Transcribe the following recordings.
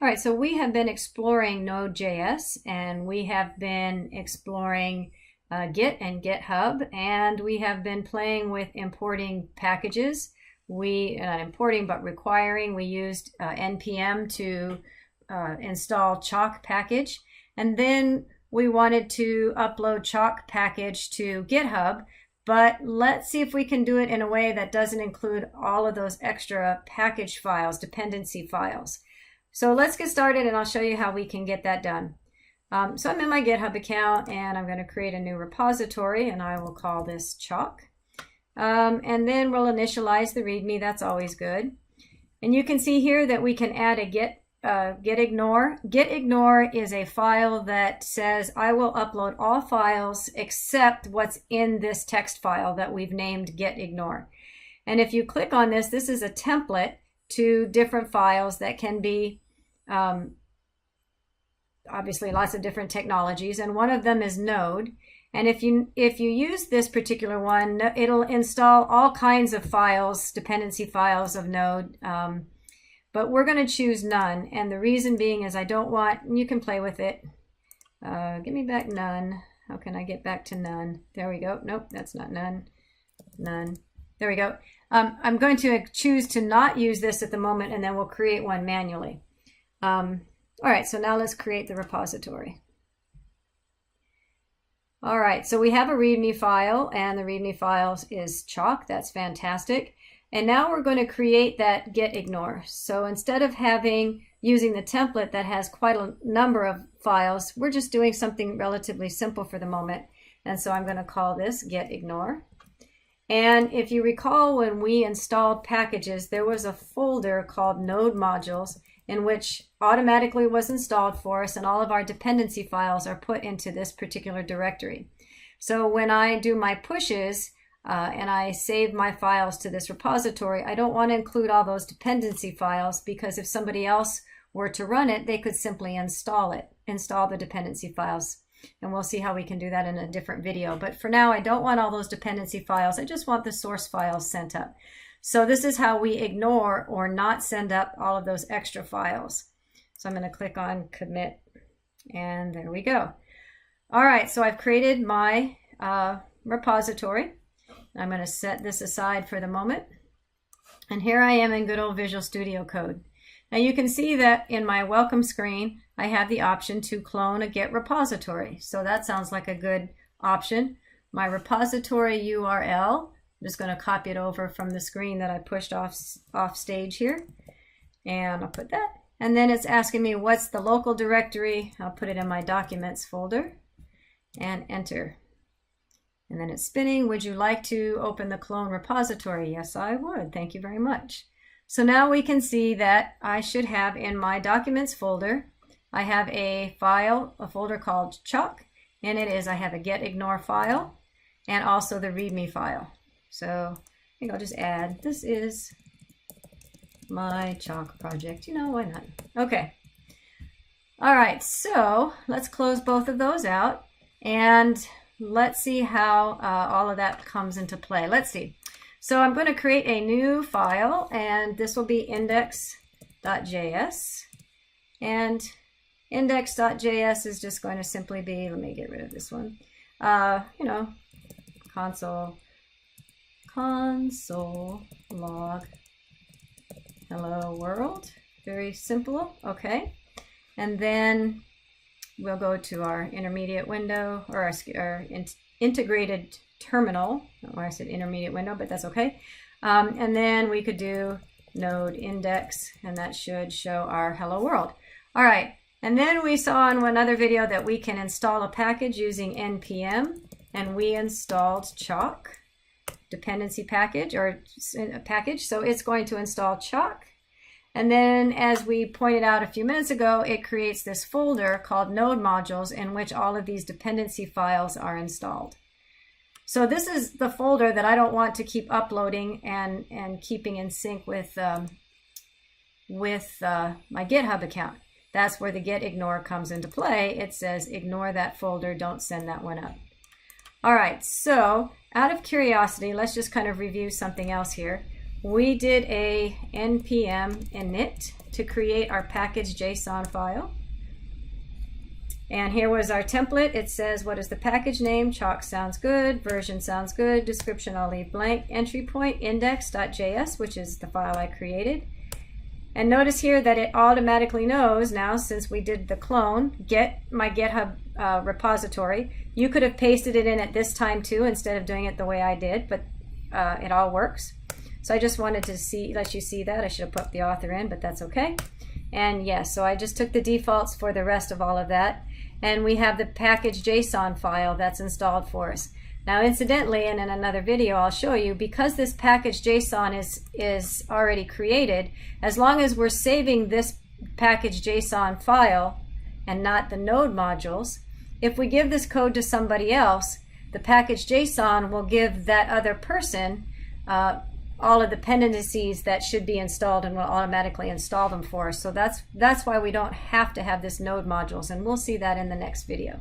All right, so we have been exploring Node.js, and we have been exploring Git and GitHub, and we have been playing with importing packages. Not importing, but requiring. We used Npm to install Chalk package, and then we wanted to upload Chalk package to GitHub, but let's see if we can do it in a way that doesn't include all of those extra package files, dependency files. So let's get started and I'll show you how we can get that done. So I'm in my GitHub account and I'm going to create a new repository and I will call this Chalk. And then we'll initialize the README. That's always good. And you can see here that we can add a gitIgnore. gitIgnore is a file that says I will upload all files except what's in this text file that we've named gitIgnore. And if you click on this, this is a template to different files that can be obviously lots of different technologies, and one of them is Node. And if you use this particular one, it'll install all kinds of files, dependency files of Node, but we're going to choose none. And the reason being is I don't want, and you can play with it. Give me back none. How can I get back to none? There we go. Nope, that's not none. None. There we go. I'm going to choose to not use this at the moment, and then we'll create one manually. All right, so now let's create the repository. All right, so we have a README file, and the README file is Chalk. That's fantastic. And now we're going to create that gitIgnore. So instead of using the template that has quite a number of files, we're just doing something relatively simple for the moment. And so I'm going to call this gitIgnore. And if you recall, when we installed packages, there was a folder called Node Modules in which automatically was installed for us, and all of our dependency files are put into this particular directory. So when I do my pushes and I save my files to this repository, I don't want to include all those dependency files, because if somebody else were to run it, they could simply install the dependency files. And we'll see how we can do that in a different video. But for now, I don't want all those dependency files. I just want the source files sent up. So this is how we ignore or not send up all of those extra files. So I'm going to click on commit, and there we go. All right, so I've created my repository. I'm going to set this aside for the moment. And here I am in good old Visual Studio Code. Now you can see that in my welcome screen, I have the option to clone a Git repository. So that sounds like a good option. My repository URL, I'm just going to copy it over from the screen that I pushed off stage here. And I'll put that. And then it's asking me what's the local directory. I'll put it in my documents folder and enter. And then it's spinning. Would you like to open the clone repository? Yes, I would. Thank you very much. So now we can see that I should have in my documents folder, I have a folder called Chalk. And it is, I have a gitIgnore file and also the README file. So I think I'll just add, this is my Chalk project. You know, why not? Okay. All right, so let's close both of those out and let's see how all of that comes into play. Let's see. So I'm going to create a new file, and this will be index.js. And index.js is just going to simply be, let me get rid of this one, console log hello world. Very simple. Okay. And then we'll go to our intermediate window, or our integrated terminal. I don't know why I said intermediate window, but that's okay. And then we could do node index, and that should show our hello world. All right. And then we saw in one other video that we can install a package using npm, and we installed Chalk dependency package, or a package. So it's going to install Chalk. And then, as we pointed out a few minutes ago, it creates this folder called Node Modules in which all of these dependency files are installed. So this is the folder that I don't want to keep uploading and keeping in sync with my GitHub account. That's where the gitIgnore comes into play. It says ignore that folder, don't send that one up. All right, so out of curiosity, let's just kind of review something else here. we did a npm init to create our package.json file. And here was our template. It says, what is the package name? Chalk sounds good. Version sounds good. Description I'll leave blank. Entry point index.js, which is the file I created. And notice here that it automatically knows now, since we did the clone, get my GitHub repository. You could have pasted it in at this time too, instead of doing it the way I did, but it all works. So I just wanted to let you see that. I should have put the author in, but that's okay. And yes, so I just took the defaults for the rest of all of that. And we have the package.json file that's installed for us. Now, incidentally, and in another video I'll show you, because this package.json is already created, as long as we're saving this package.json file and not the node modules, if we give this code to somebody else, the package.json will give that other person all of the dependencies that should be installed and will automatically install them for us. So that's why we don't have to have this node modules, and we'll see that in the next video.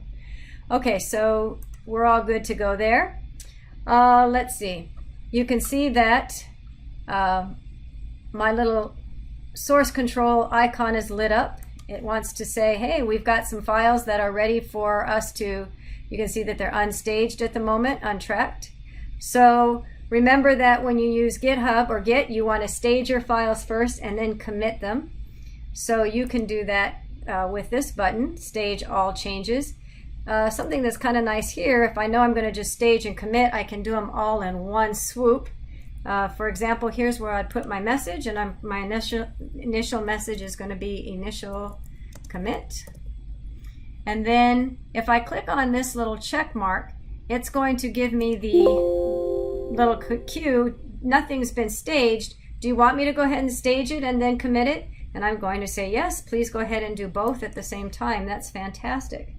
Okay, so we're all good to go there. Let's see. You can see that my little source control icon is lit up. It wants to say, hey, we've got some files that are ready for us to, you can see that they're unstaged at the moment, untracked. So remember that when you use GitHub or Git, you want to stage your files first and then commit them. So you can do that with this button, Stage All Changes. Something that's kind of nice here, if I know I'm going to just stage and commit, I can do them all in one swoop. For example, here's where I'd put my message, and my initial message is going to be initial commit. And then if I click on this little check mark, it's going to give me the little cue, nothing's been staged. Do you want me to go ahead and stage it and then commit it? And I'm going to say yes, please go ahead and do both at the same time. That's fantastic.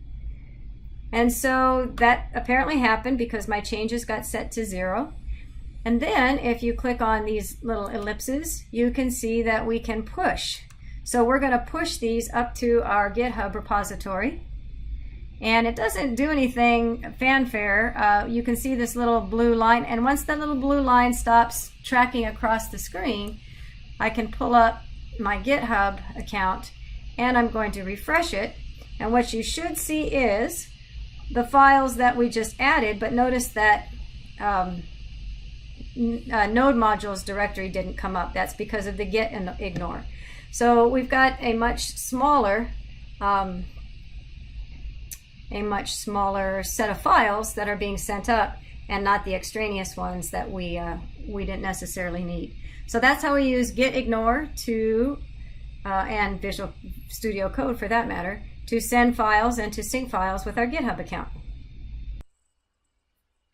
And so that apparently happened because my changes got set to 0. And then if you click on these little ellipses, you can see that we can push. So we're going to push these up to our GitHub repository. And it doesn't do anything fanfare. You can see this little blue line, and once that little blue line stops tracking across the screen, I can pull up my GitHub account, and I'm going to refresh it. And what you should see is the files that we just added, but notice that node modules directory didn't come up. That's because of the gitIgnore. So we've got a much smaller set of files that are being sent up, and not the extraneous ones that we didn't necessarily need. So that's how we use gitIgnore to, and Visual Studio Code for that matter, to send files and to sync files with our GitHub account.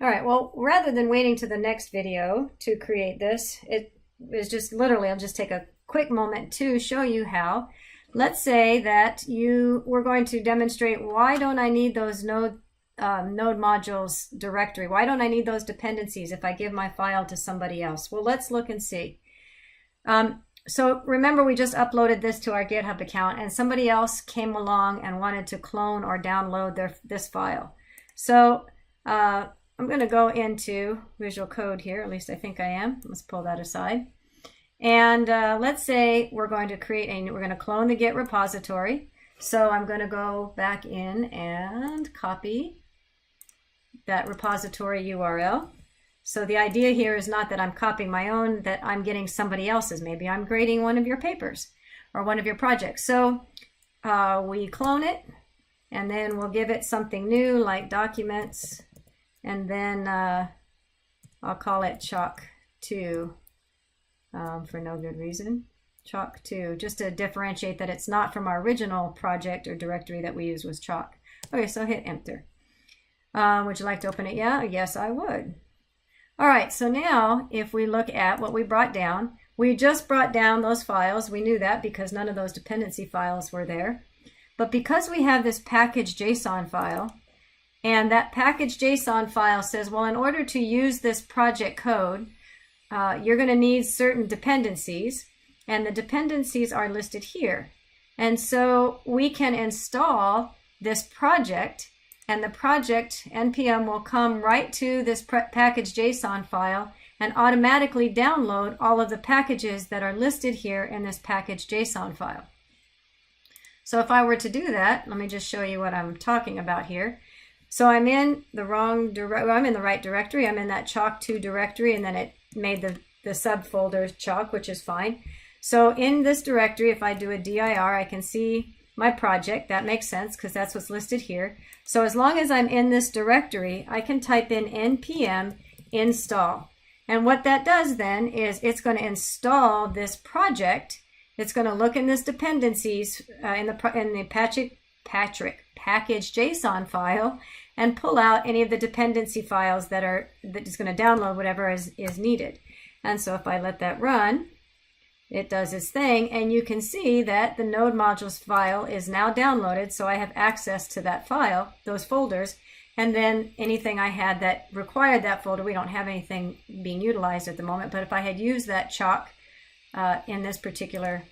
All right, well, rather than waiting to the next video to create this, it is just literally, I'll just take a quick moment to show you how. Let's say that we're going to demonstrate, why don't I need those node modules directory? Why don't I need those dependencies if I give my file to somebody else? Well, let's look and see. So remember, we just uploaded this to our GitHub account, and somebody else came along and wanted to clone or download this file. So I'm going to go into Visual Code here, at least I think I am. Let's pull that aside. And let's say we're going to we're going to clone the Git repository. So I'm going to go back in and copy that repository URL. So the idea here is not that I'm copying my own, that I'm getting somebody else's. Maybe I'm grading one of your papers or one of your projects. So we clone it, and then we'll give it something new like documents, and then I'll call it chalk2 for no good reason. Chalk2, just to differentiate that it's not from our original project or directory that we used was chalk. Okay, so hit enter. Would you like to open it? Yeah, yes, I would. All right, so now if we look at what we brought down, we just brought down those files. We knew that because none of those dependency files were there. But because we have this package.json file, and that package.json file says, well, in order to use this project code, you're going to need certain dependencies, and the dependencies are listed here. And so we can install this project, and the project npm will come right to this package.json file, and automatically download all of the packages that are listed here in this package.json file. So if I were to do that, let me just show you what I'm talking about here. So I'm in the I'm in the right directory. I'm in that chalk2 directory, and then it made the subfolder chalk, which is fine. So in this directory, if I do a dir, I can see my project. That makes sense because that's what's listed here. So as long as I'm in this directory, I can type in npm install. And what that does then is it's going to install this project. It's going to look in this dependencies in the package.json file and pull out any of the dependency files that is going to download whatever is needed. And so if I let that run, it does its thing, and you can see that the node modules file is now downloaded, so I have access to that file, those folders, and then anything I had that required that folder. We don't have anything being utilized at the moment, but if I had used that chalk in this particular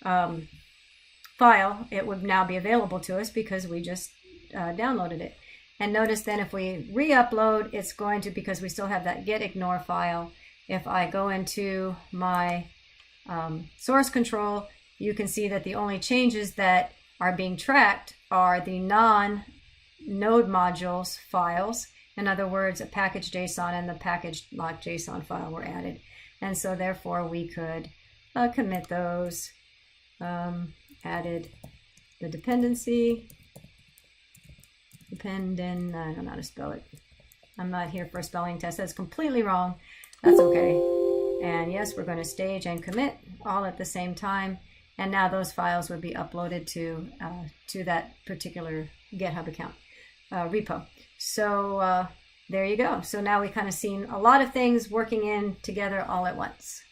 file, it would now be available to us because we just downloaded it. And notice then if we re-upload, it's going to, because we still have that gitIgnore file, if I go into my source control, you can see that the only changes that are being tracked are the non-node modules files. In other words, a package.json and the package.json file were added. And so therefore we could commit those, added the dependency, I don't know how to spell it. I'm not here for a spelling test. That's completely wrong. That's okay. And yes, we're going to stage and commit all at the same time. And now those files would be uploaded to that particular GitHub account repo. So there you go. So now we kind of seen a lot of things working in together all at once.